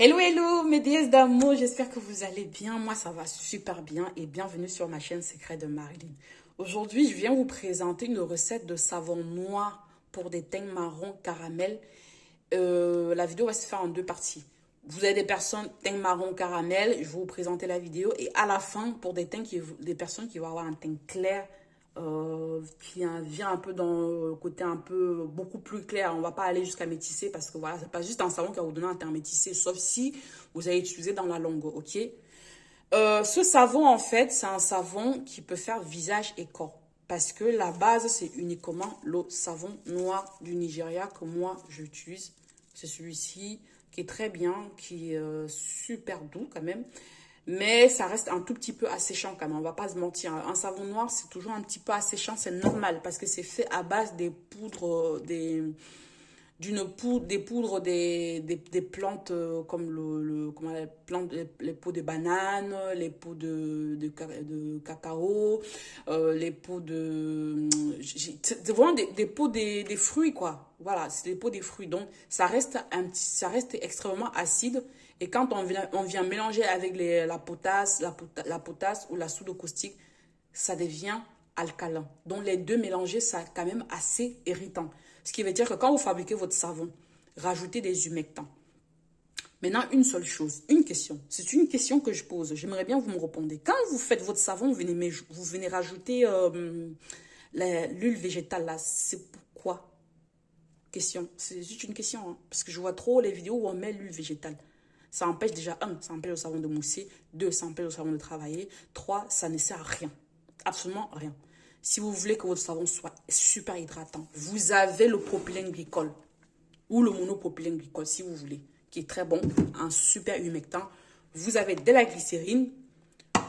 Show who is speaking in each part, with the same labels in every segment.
Speaker 1: Hello, hello, mes déesses d'amour, j'espère que vous allez bien. Moi, ça va super bien et bienvenue sur ma chaîne Secret de Marilyn. Aujourd'hui, je viens vous présenter une recette de savon noir pour des teints marron caramel. La vidéo va se faire en deux parties. Vous avez des personnes teint marron caramel, je vais vous présenter la vidéo. Et à la fin, pour des personnes qui vont avoir un teint clair, qui vient un peu dans le côté un peu beaucoup plus clair. On va pas aller jusqu'à métisser parce que voilà, c'est pas juste un savon qui va vous donner un teint métissé, sauf si vous allez utiliser dans la longue, ok? Ce savon, en fait, c'est un savon qui peut faire visage et corps. Parce que la base, c'est uniquement le savon noir du Nigeria que moi, j'utilise. C'est celui-ci qui est très bien, qui est super doux quand même. Mais ça reste un tout petit peu asséchant quand même, on va pas se mentir. Un savon noir, c'est toujours un petit peu asséchant, c'est normal. Parce que c'est fait à base des poudres, des poudres des plantes comme comment les peaux de bananes, les peaux de cacao, les peaux c'est vraiment des peaux des fruits quoi. Voilà, c'est des peaux des fruits. Donc ça reste extrêmement acide. Et quand on vient mélanger avec la potasse ou la soude caustique, ça devient alcalin. Donc les deux mélangés, ça quand même assez irritant. Ce qui veut dire que quand vous fabriquez votre savon, rajoutez des humectants. Maintenant, une seule chose, une question. C'est une question que je pose. J'aimerais bien que vous me répondiez. Quand vous faites votre savon, vous venez rajouter l'huile végétale là. C'est pourquoi? Question. C'est juste une question. Hein, parce que je vois trop les vidéos où on met l'huile végétale. Ça empêche déjà, ça empêche le savon de mousser. 2, ça empêche le savon de travailler. 3, ça ne sert à rien. Absolument rien. Si vous voulez que votre savon soit super hydratant, vous avez le propylène glycol ou le monopropylène glycol si vous voulez, qui est très bon, un super humectant. Vous avez de la glycérine,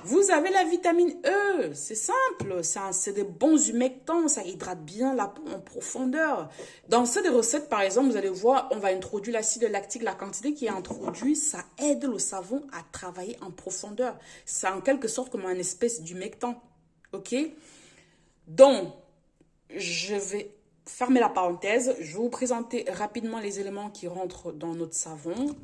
Speaker 1: vous avez la vitamine E, c'est simple, c'est des bons humectants, ça hydrate bien la peau en profondeur. Dans cette recette, par exemple, vous allez voir, on va introduire l'acide lactique, la quantité qui est introduite, ça aide le savon à travailler en profondeur. C'est en quelque sorte comme un espèce d'humectant, ok? Donc, je vais fermer la parenthèse. Je vais vous présenter rapidement les éléments qui rentrent dans notre savon.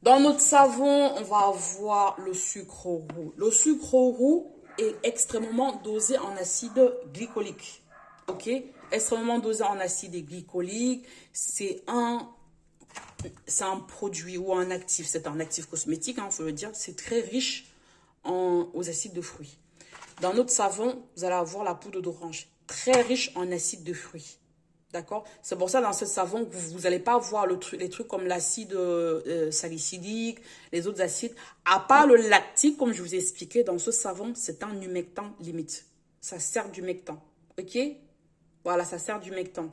Speaker 1: Dans notre savon, on va avoir le sucre roux. Le sucre roux est extrêmement dosé en acide glycolique. Ok? Extrêmement dosé en acide glycolique. C'est un produit ou un actif. C'est un actif cosmétique, il faut le dire. C'est très riche aux acides de fruits. Dans notre savon, vous allez avoir la poudre d'orange, très riche en acide de fruits. D'accord? C'est pour ça, dans ce savon, vous n'allez pas avoir les trucs comme l'acide salicylique, les autres acides. À part le lactique, comme je vous ai expliqué, dans ce savon, c'est un humectant limite. Ça sert d'humectant. OK? Voilà, ça sert d'humectant.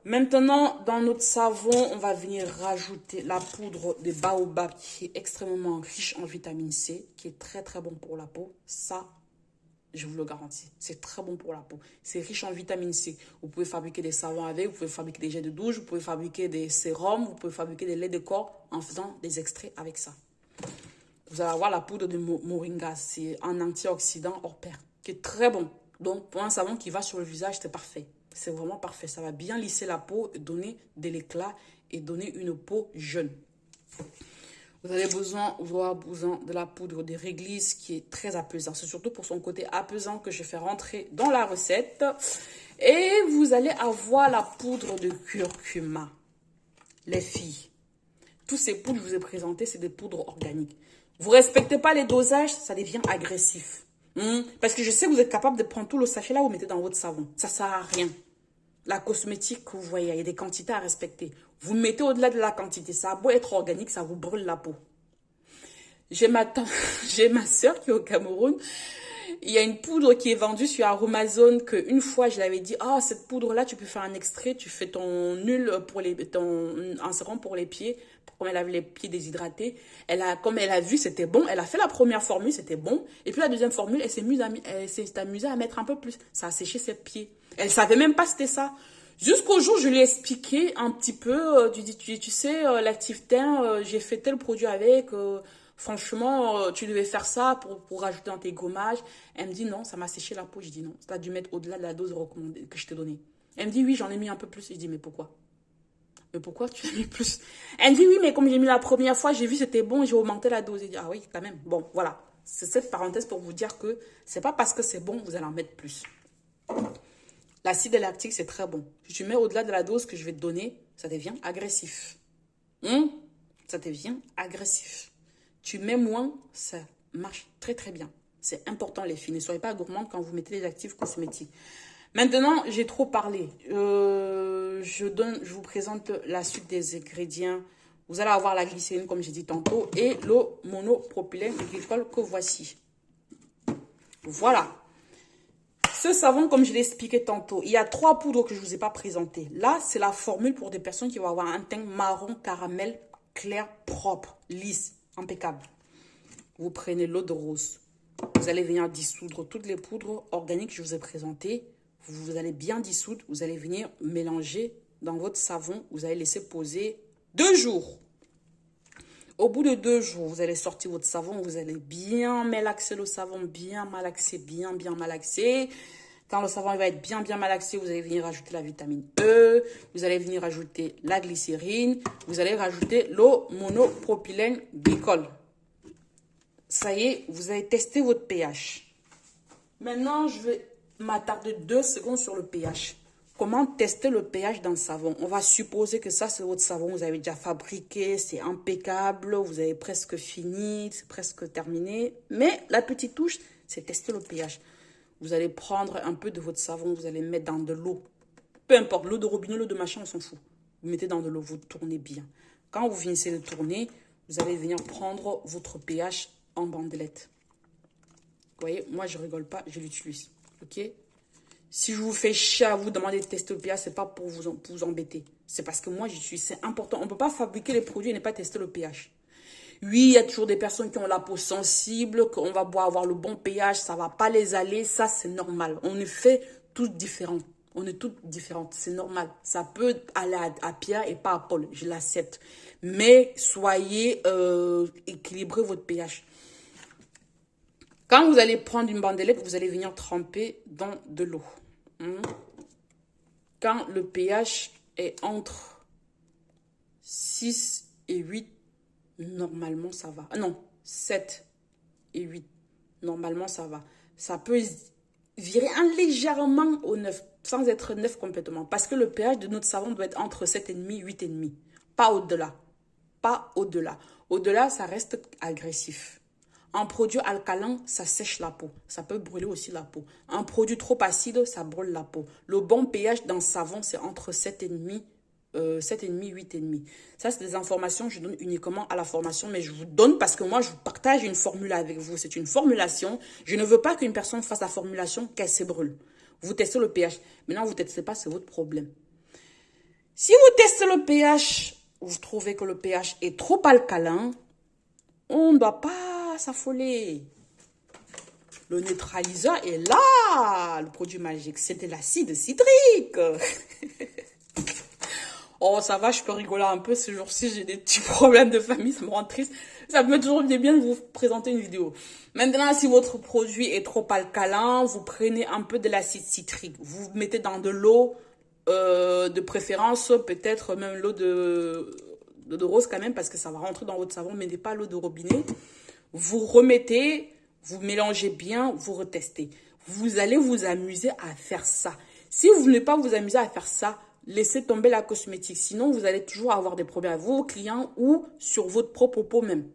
Speaker 1: Maintenant, dans notre savon, on va venir rajouter la poudre de baobab qui est extrêmement riche en vitamine C, qui est très très bon pour la peau. Ça, je vous le garantis, c'est très bon pour la peau. C'est riche en vitamine C. Vous pouvez fabriquer des savons avec, vous pouvez fabriquer des gels de douche, vous pouvez fabriquer des sérums, vous pouvez fabriquer des laits de corps en faisant des extraits avec ça. Vous allez avoir la poudre de moringa, c'est un antioxydant hors pair, qui est très bon. Donc, pour un savon qui va sur le visage, c'est parfait. C'est vraiment parfait. Ça va bien lisser la peau, donner de l'éclat et donner une peau jeune. Vous avez besoin de la poudre de réglisse qui est très apaisant. C'est surtout pour son côté apaisant que je fais rentrer dans la recette. Et vous allez avoir la poudre de curcuma. Les filles, tous ces poudres que je vous ai présentées, c'est des poudres organiques. Vous ne respectez pas les dosages, ça devient agressif. Parce que je sais que vous êtes capable de prendre tout le sachet là, vous mettez dans votre savon. Ça ne sert à rien. La cosmétique que vous voyez, il y a des quantités à respecter. Vous mettez au-delà de la quantité. Ça a beau être organique, ça vous brûle la peau. J'ai ma soeur qui est au Cameroun. Il y a une poudre qui est vendue sur Amazon que une fois je l'avais dit, ah cette poudre là tu peux faire un extrait, tu fais ton un sérum pour les pieds, comme elle avait les pieds déshydratés. Comme elle a vu c'était bon, elle a fait la première formule c'était bon et puis la deuxième formule elle s'est amusée à mettre un peu plus, ça a séché ses pieds. Elle savait même pas c'était ça. Jusqu'au jour, je lui ai expliqué un petit peu, tu sais, l'actif teint, j'ai fait tel produit avec, franchement, tu devais faire ça pour rajouter dans tes gommages. Elle me dit non, ça m'a séché la peau. Je dis non, ça a dû mettre au-delà de la dose recommandée que je t'ai donnée. Elle me dit oui, j'en ai mis un peu plus. Je dis mais pourquoi? Mais pourquoi tu as mis plus? Elle me dit, oui, mais comme j'ai mis la première fois, j'ai vu c'était bon, j'ai augmenté la dose. Et dit, ah oui, quand même. Bon, voilà. C'est cette parenthèse pour vous dire que c'est pas parce que c'est bon, vous allez en mettre plus. L'acide lactique, c'est très bon. Si tu mets au-delà de la dose que je vais te donner, ça devient agressif. Ça devient agressif. Tu mets moins, ça marche très très bien. C'est important les filles. Ne soyez pas gourmandes quand vous mettez des actifs cosmétiques. Maintenant, j'ai trop parlé. Je vous présente la suite des ingrédients. Vous allez avoir la glycérine, comme j'ai dit tantôt, et le monopropylène glycol que voici. Voilà. Ce savon, comme je l'ai expliqué tantôt, il y a 3 poudres que je ne vous ai pas présentées. Là, c'est la formule pour des personnes qui vont avoir un teint marron, caramel, clair, propre, lisse, impeccable. Vous prenez l'eau de rose. Vous allez venir dissoudre toutes les poudres organiques que je vous ai présentées. Vous allez bien dissoudre. Vous allez venir mélanger dans votre savon. Vous allez laisser poser 2 jours. Au bout de 2 jours, vous allez sortir votre savon. Vous allez bien malaxer le savon, bien malaxer, bien malaxer. Quand le savon va être bien malaxé, vous allez venir rajouter la vitamine E. Vous allez venir rajouter la glycérine. Vous allez rajouter le monopropylène glycol. Ça y est, vous avez testé votre pH. Maintenant, je vais m'attarder 2 secondes sur le pH. Comment tester le pH dans le savon? On va supposer que ça, c'est votre savon. Vous avez déjà fabriqué, c'est impeccable. Vous avez presque fini, c'est presque terminé. Mais la petite touche, c'est tester le pH. Vous allez prendre un peu de votre savon, vous allez mettre dans de l'eau. Peu importe, l'eau de robinet, l'eau de machin, on s'en fout. Vous mettez dans de l'eau, vous tournez bien. Quand vous finissez de tourner, vous allez venir prendre votre pH en bandelette. Vous voyez, moi, je rigole pas, je l'utilise. OK? Si je vous fais chier à vous demander de tester le pH, ce n'est pas pour vous embêter. C'est parce que moi, j'utilise. C'est important. On ne peut pas fabriquer les produits et ne pas tester le pH. Oui, il y a toujours des personnes qui ont la peau sensible, qu'on va avoir le bon pH, ça ne va pas les aller. Ça, c'est normal. On est fait toutes différentes. On est toutes différentes. C'est normal. Ça peut aller à Pierre et pas à Paul. Je l'accepte. Mais soyez équilibrez votre pH. Quand vous allez prendre une bandelette, vous allez venir tremper dans de l'eau. Quand le pH est entre 6 et 8, normalement ça va. Ah non, 7 et 8, normalement ça va. Ça peut virer légèrement au 9, sans être 9 complètement. Parce que le pH de notre savon doit être entre 7,5 et 8,5. Pas au-delà. Pas au-delà. Au-delà, ça reste agressif. Un produit alcalin, ça sèche la peau. Ça peut brûler aussi la peau. Un produit trop acide, ça brûle la peau. Le bon pH dans le savon, c'est entre 7,5 8,5. Ça, c'est des informations que je donne uniquement à la formation, mais je vous donne parce que moi, je partage une formule avec vous. C'est une formulation. Je ne veux pas qu'une personne fasse la formulation, qu'elle se brûle. Vous testez le pH. Maintenant, vous ne testez pas, c'est votre problème. Si vous testez le pH, vous trouvez que le pH est trop alcalin, on ne doit pas s'affoler. Le neutraliseur est là. Le produit magique, c'était l'acide citrique. Oh, ça va, je peux rigoler un peu. Ce jour-ci, j'ai des petits problèmes de famille, ça me rend triste. Ça me fait toujours bien de vous présenter une vidéo. Maintenant, si votre produit est trop alcalin, vous prenez un peu de l'acide citrique. Vous mettez dans de l'eau, de préférence, peut-être même l'eau de rose quand même, parce que ça va rentrer dans votre savon, mais pas l'eau de robinet. Vous remettez, vous mélangez bien, vous retestez. Vous allez vous amuser à faire ça. Si vous ne voulez pas vous amuser à faire ça, laissez tomber la cosmétique. Sinon, vous allez toujours avoir des problèmes avec vos clients ou sur votre propre peau même.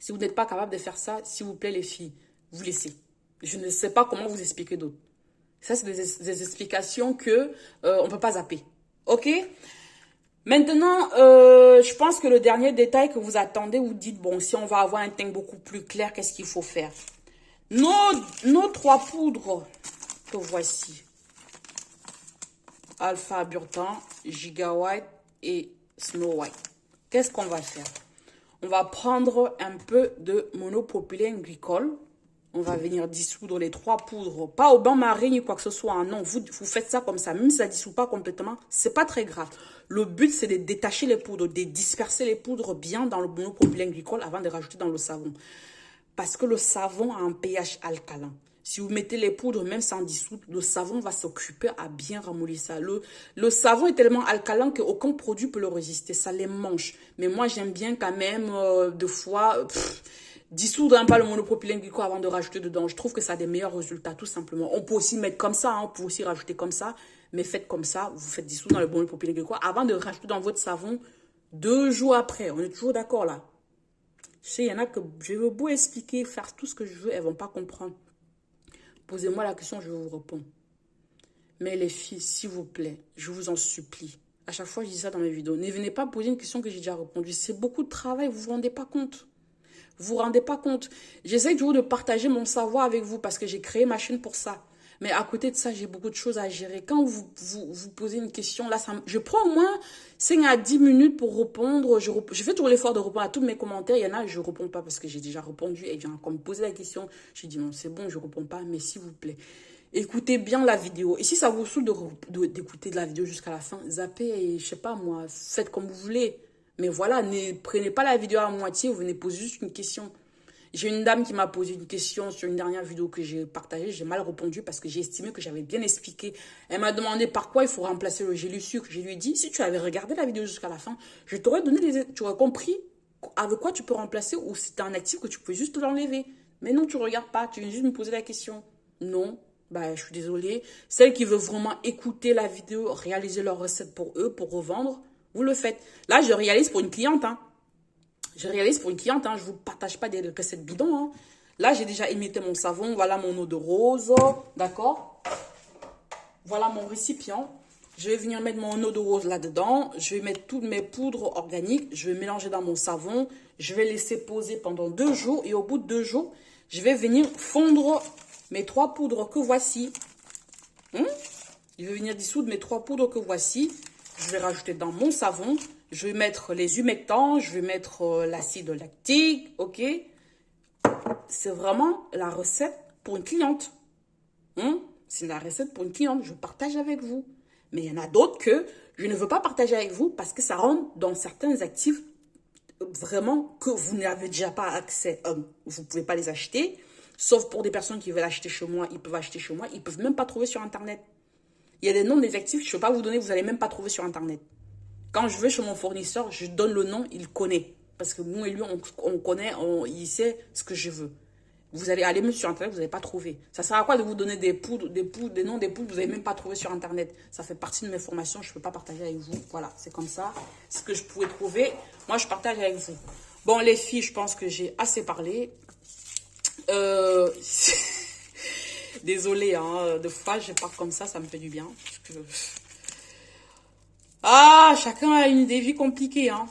Speaker 1: Si vous n'êtes pas capable de faire ça, s'il vous plaît les filles, vous laissez. Je ne sais pas comment vous expliquer d'autres. Ça, c'est des explications que on ne peut pas zapper. OK? Maintenant, je pense que le dernier détail que vous attendez, vous dites, bon, si on va avoir un teint beaucoup plus clair, qu'est-ce qu'il faut faire? Nos 3 poudres que voici. Alpha Burtan, Giga White et Snow White. Qu'est-ce qu'on va faire? On va prendre un peu de monopropylène glycol. On va venir dissoudre les 3 poudres. Pas au bain-marie ni quoi que ce soit. Hein. Non, vous faites ça comme ça. Même si ça ne dissout pas complètement, c'est pas très grave. Le but, c'est de détacher les poudres, de disperser les poudres bien dans le monopropylène glycol avant de rajouter dans le savon. Parce que le savon a un pH alcalin. Si vous mettez les poudres, même sans dissoudre, le savon va s'occuper à bien ramollir ça. Le savon est tellement alcalin qu'aucun produit peut le résister. Ça les mange. Mais moi, j'aime bien quand même, deux fois, dissoudre un peu le monopropylène glycol avant de rajouter dedans. Je trouve que ça a des meilleurs résultats, tout simplement. On peut aussi mettre comme ça, hein, on peut aussi rajouter comme ça. Mais faites comme ça, vous faites dissoudre dans le monopropylène glycol avant de rajouter dans votre savon 2 jours après. On est toujours d'accord là. Je sais, il y en a que je veux beau expliquer, faire tout ce que je veux, elles ne vont pas comprendre. Posez-moi la question, je vous réponds. Mais les filles, s'il vous plaît, je vous en supplie. À chaque fois, je dis ça dans mes vidéos. Ne venez pas poser une question que j'ai déjà répondu. C'est beaucoup de travail, vous ne vous rendez pas compte. Vous vous rendez pas compte. J'essaie toujours de partager mon savoir avec vous parce que j'ai créé ma chaîne pour ça. Mais à côté de ça, j'ai beaucoup de choses à gérer. Quand vous posez une question, là, je prends au moins 5 à 10 minutes pour répondre. Je fais toujours l'effort de répondre à tous mes commentaires. Il y en a, je ne réponds pas parce que j'ai déjà répondu. Et quand me poser la question, je dis non, c'est bon, je ne réponds pas. Mais s'il vous plaît, écoutez bien la vidéo. Et si ça vous saoule d'écouter de la vidéo jusqu'à la fin, zappez et je sais pas moi, faites comme vous voulez. Mais voilà, ne prenez pas la vidéo à moitié, vous venez poser juste une question. J'ai une dame qui m'a posé une question sur une dernière vidéo que j'ai partagée. J'ai mal répondu parce que j'ai estimé que j'avais bien expliqué. Elle m'a demandé par quoi il faut remplacer le gel sucre. Je lui ai dit, si tu avais regardé la vidéo jusqu'à la fin, je t'aurais donné tu aurais compris avec quoi tu peux remplacer ou si tu un actif que tu peux juste l'enlever. Mais non, tu ne regardes pas, tu viens juste me poser la question. Non, bah, je suis désolée. Celle qui veut vraiment écouter la vidéo, réaliser leur recette pour eux, pour revendre, vous le faites. Là, je réalise pour une cliente, hein. Je réalise pour une cliente, hein, je ne vous partage pas des recettes bidons. Hein. Là, j'ai déjà émietté mon savon. Voilà mon eau de rose. D'accord? Voilà mon récipient. Je vais venir mettre mon eau de rose là-dedans. Je vais mettre toutes mes poudres organiques. Je vais mélanger dans mon savon. Je vais laisser poser pendant 2 jours. Et au bout de 2 jours, je vais venir fondre mes 3 poudres que voici. Je vais venir dissoudre mes 3 poudres que voici. Je vais rajouter dans mon savon. Je vais mettre les humectants, je vais mettre l'acide lactique, ok? C'est vraiment la recette pour une cliente. C'est la recette pour une cliente, je partage avec vous. Mais il y en a d'autres que je ne veux pas partager avec vous parce que ça rentre dans certains actifs vraiment que vous n'avez déjà pas accès. Vous ne pouvez pas les acheter, sauf pour des personnes qui veulent acheter chez moi, ils peuvent acheter chez moi, ils ne peuvent même pas trouver sur Internet. Il y a des noms des actifs que je ne peux pas vous donner, vous n'allez même pas trouver sur Internet. Quand je vais chez mon fournisseur, je donne le nom, il connaît. Parce que moi et lui, on connaît, il sait ce que je veux. Vous allez aller même sur Internet, vous n'allez pas trouver. Ça sert à quoi de vous donner des noms des poudres que vous n'avez même pas trouvé sur Internet? Ça fait partie de mes formations, je ne peux pas partager avec vous. Voilà, c'est comme ça. Ce que je pouvais trouver, moi, je partage avec vous. Bon, les filles, je pense que j'ai assez parlé. Désolée, hein, de fois, je pars comme ça me fait du bien. Parce que... Ah, chacun a des vies compliquées, hein.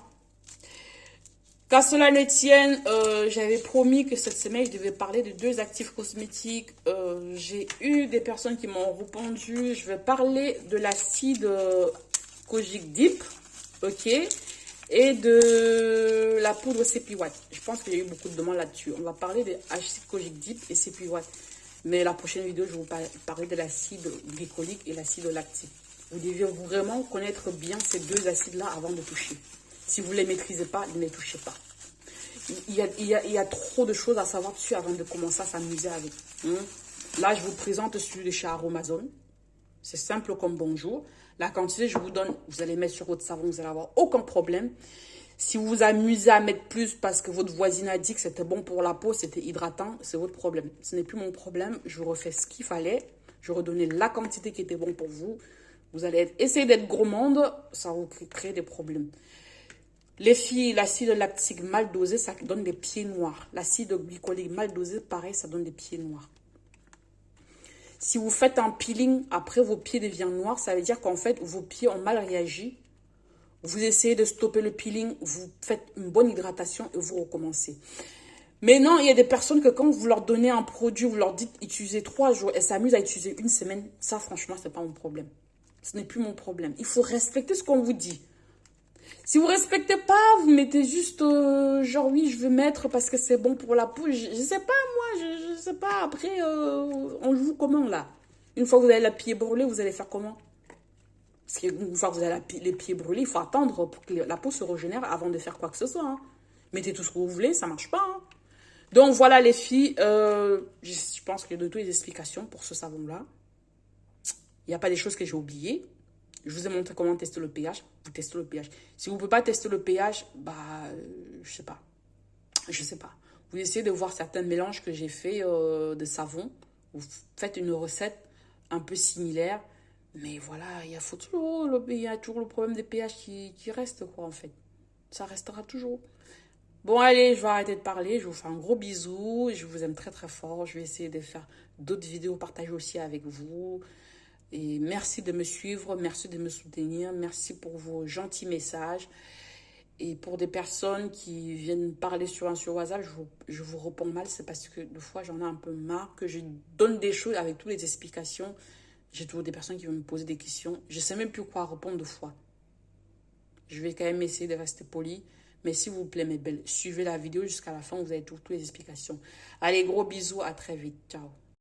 Speaker 1: Qu'à cela ne tienne, j'avais promis que cette semaine, je devais parler de 2 actifs cosmétiques. J'ai eu des personnes qui m'ont répondu. Je vais parler de l'acide Kojic Deep, ok, et de la poudre CP Watt. Je pense qu'il y a eu beaucoup de demandes là-dessus. On va parler de l'acide Kojic Deep et CP Watt. Mais la prochaine vidéo, je vais vous parler de l'acide glycolique et l'acide lactique. Vous devez vraiment connaître bien ces 2 acides-là avant de toucher. Si vous ne les maîtrisez pas, ne les touchez pas. Il y a trop de choses à savoir dessus avant de commencer à s'amuser avec. Là, je vous présente celui de chez Aromazone. C'est simple comme bonjour. La quantité, je vous donne, vous allez mettre sur votre savon, vous n'allez avoir aucun problème. Si vous vous amusez à mettre plus parce que votre voisine a dit que c'était bon pour la peau, c'était hydratant, c'est votre problème. Ce n'est plus mon problème. Je refais ce qu'il fallait. Je redonnais la quantité qui était bon pour vous. Vous allez essayer d'être gourmande, ça va vous créer des problèmes. Les filles, l'acide lactique mal dosé, ça donne des pieds noirs. L'acide glycolique mal dosé, pareil, ça donne des pieds noirs. Si vous faites un peeling, après vos pieds deviennent noirs, ça veut dire qu'en fait, vos pieds ont mal réagi. Vous essayez de stopper le peeling, vous faites une bonne hydratation et vous recommencez. Mais non, il y a des personnes que quand vous leur donnez un produit, vous leur dites utiliser 3 jours, elles s'amusent à utiliser 1 semaine. Ça, franchement, ce n'est pas mon problème. Ce n'est plus mon problème. Il faut respecter ce qu'on vous dit. Si vous ne respectez pas, vous mettez juste genre oui, je veux mettre parce que c'est bon pour la peau. Je ne sais pas, moi, je ne sais pas. Après, on joue comment là? Une fois que vous avez la pied brûlé, vous allez faire comment? Parce qu'une fois que vous avez les pieds brûlés, il faut attendre pour que la peau se régénère avant de faire quoi que ce soit. Mettez tout ce que vous voulez, ça ne marche pas. Donc, voilà les filles. Je pense que de toutes les explications pour ce savon-là. Il n'y a pas des choses que j'ai oubliées. Je vous ai montré comment tester le pH. Vous testez le pH. Si vous ne pouvez pas tester le pH, bah, je sais pas. Je sais pas. Vous essayez de voir certains mélanges que j'ai fait de savon. Vous faites une recette un peu similaire. Mais voilà, il y a toujours le problème des pH qui reste, quoi, en fait. Ça restera toujours. Bon, allez, je vais arrêter de parler. Je vous fais un gros bisou. Je vous aime très, très fort. Je vais essayer de faire d'autres vidéos partager aussi avec vous. Et merci de me suivre, merci de me soutenir, merci pour vos gentils messages. Et pour des personnes qui viennent parler sur WhatsApp, je vous réponds mal. C'est parce que des fois, j'en ai un peu marre que je donne des choses avec toutes les explications. J'ai toujours des personnes qui vont me poser des questions. Je ne sais même plus quoi répondre de fois. Je vais quand même essayer de rester poli. Mais s'il vous plaît, mes belles, suivez la vidéo jusqu'à la fin. Vous avez toutes les explications. Allez, gros bisous. À très vite. Ciao.